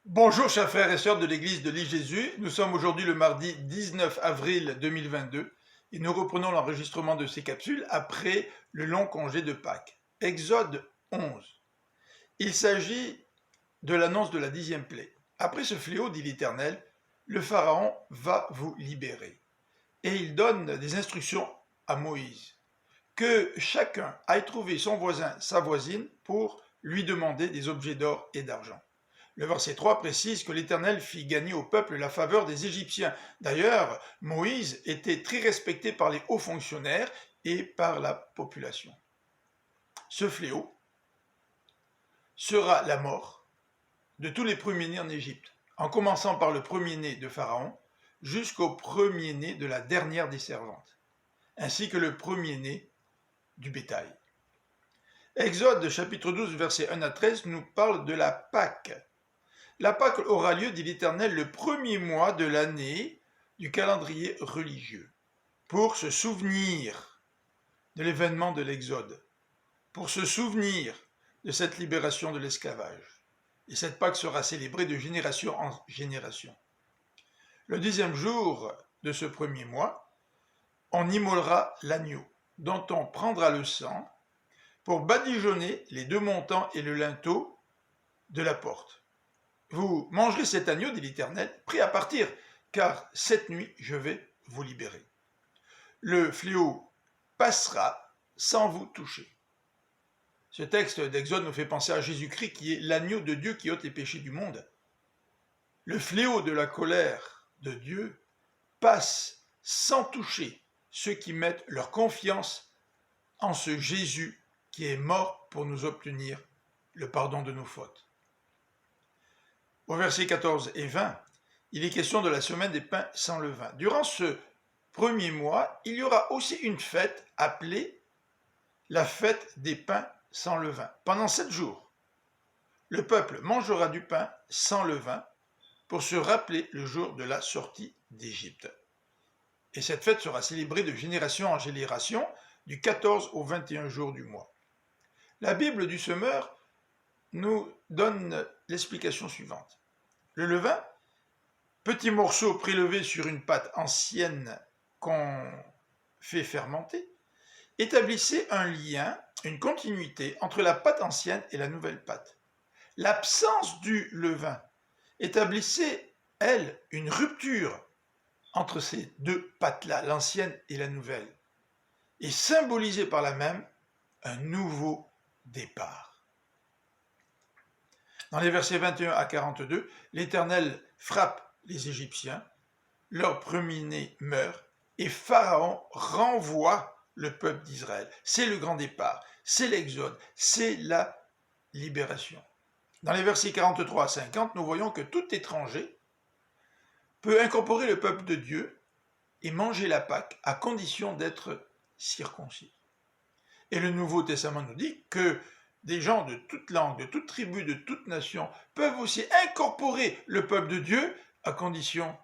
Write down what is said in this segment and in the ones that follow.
Bonjour chers frères et sœurs de l'église de l'île Jésus, nous sommes aujourd'hui le mardi 19 avril 2022 et nous reprenons l'enregistrement de ces capsules après le long congé de Pâques. Exode 11. Il s'agit de l'annonce de la 10e plaie. Après ce fléau, dit l'Éternel, le Pharaon va vous libérer. Et il donne des instructions à Moïse. Que chacun aille trouver son voisin, sa voisine, pour lui demander des objets d'or et d'argent. Le verset 3 précise que l'Éternel fit gagner au peuple la faveur des Égyptiens. D'ailleurs, Moïse était très respecté par les hauts fonctionnaires et par la population. Ce fléau sera la mort de tous les premiers-nés en Égypte, en commençant par le premier-né de Pharaon jusqu'au premier-né de la dernière des servantes, ainsi que le premier-né du bétail. Exode chapitre 12, versets 1 à 13 nous parle de la Pâque. La Pâque aura lieu, dit l'Éternel, le premier mois de l'année du calendrier religieux, pour se souvenir de l'événement de l'Exode, pour se souvenir de cette libération de l'esclavage. Et cette Pâque sera célébrée de génération en génération. Le 10e jour de ce premier mois, on immolera l'agneau, dont on prendra le sang pour badigeonner les deux montants et le linteau de la porte. Vous mangerez cet agneau, dit l'Éternel, prêt à partir, car cette nuit je vais vous libérer. Le fléau passera sans vous toucher. Ce texte d'Exode nous fait penser à Jésus-Christ qui est l'agneau de Dieu qui ôte les péchés du monde. Le fléau de la colère de Dieu passe sans toucher ceux qui mettent leur confiance en ce Jésus qui est mort pour nous obtenir le pardon de nos fautes. Au verset 14 et 20, il est question de la semaine des pains sans levain. Durant ce premier mois, il y aura aussi une fête appelée la fête des pains sans levain. Pendant 7 jours, le peuple mangera du pain sans levain pour se rappeler le jour de la sortie d'Égypte. Et cette fête sera célébrée de génération en génération, du 14 au 21 jour du mois. La Bible du Semeur nous donne l'explication suivante. Le levain, petit morceau prélevé sur une pâte ancienne qu'on fait fermenter, établissait un lien, une continuité entre la pâte ancienne et la nouvelle pâte. L'absence du levain établissait, elle, une rupture entre ces deux pâtes-là, l'ancienne et la nouvelle, et symbolisait par là même un nouveau départ. Dans les versets 21 à 42, l'Éternel frappe les Égyptiens, leur premier-né meurt, et Pharaon renvoie le peuple d'Israël. C'est le grand départ, c'est l'exode, c'est la libération. Dans les versets 43 à 50, nous voyons que tout étranger peut incorporer le peuple de Dieu et manger la Pâque à condition d'être circoncis. Et le Nouveau Testament nous dit que des gens de toute langue, de toute tribu, de toute nation peuvent aussi incorporer le peuple de Dieu à condition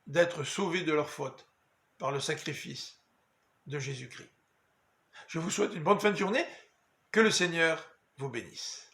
d'être sauvés de leurs fautes par le sacrifice de Jésus-Christ. Je vous souhaite une bonne fin de journée, que le Seigneur vous bénisse.